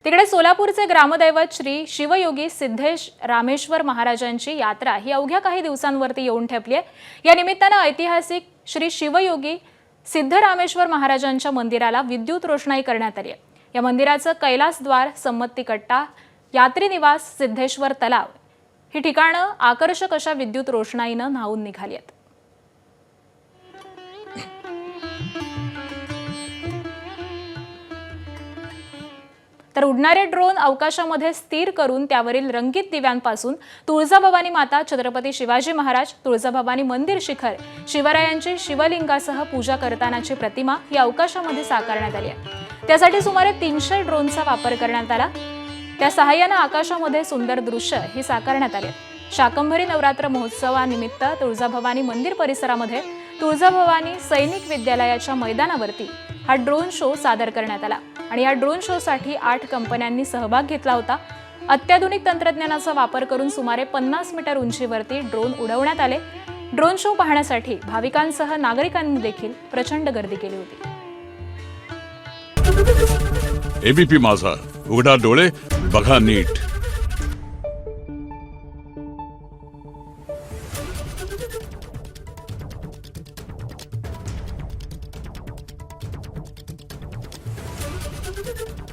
तिकडे सोलापूरचे ग्रामदैवत श्री शिवयोगी सिद्धेश रामेश्वर महाराजांची यात्रा ही अवघ्या काही दिवसांवरती येऊन ठेपली आहे। या निमित्तानं ऐतिहासिक श्री शिवयोगी सिद्धरामेश्वर महाराजांच्या मंदिराला विद्युत रोषणाई करण्यात आली आहे। या मंदिराचं कैलासद्वार, संमती कट्टा, यात्री निवास, सिद्धेश्वर तलाव ही ठिकाणं आकर्षक अशा विद्युत रोषणाईनं न्हावून निघाली आहेत। तर उडणारे ड्रोन अवकाशामध्ये स्थिर करून त्यावरील रंगीत दिव्यांपासून तुळजाभवानी माता, छत्रपती शिवाजी महाराज, तुळजाभवानी मंदिर शिखर, शिवरायांची शिवलिंगासह पूजा करतानाची प्रतिमा ही अवकाशामध्ये साकारण्यात आली आहे। त्यासाठी सुमारे 300 ड्रोनचा वापर करण्यात आला। त्या सहाय्याने आकाशामध्ये सुंदर दृश्य ही साकारण्यात आले। शाकंभरी नवरात्र महोत्सवानिमित्त तुळजाभवानी मंदिर परिसरामध्ये तुळजाभवानी सैनिक विद्यालयाच्या मैदानावरती हा ड्रोन शो सादर करण्यात आला आणि या ड्रोन शो साठी 8 कंपन्यांनी सहभाग घेतला होता। अत्याधुनिक तंत्रज्ञानाचा वापर करून सुमारे 50 मीटर उंचीवरती ड्रोन उडवण्यात आले। ड्रोन शो पाहण्यासाठी भाविकांसह नागरिकांनी देखील प्रचंड गर्दी केली होती। एबीपी माझा, उघडा डोळे बघा नीट। Thank you.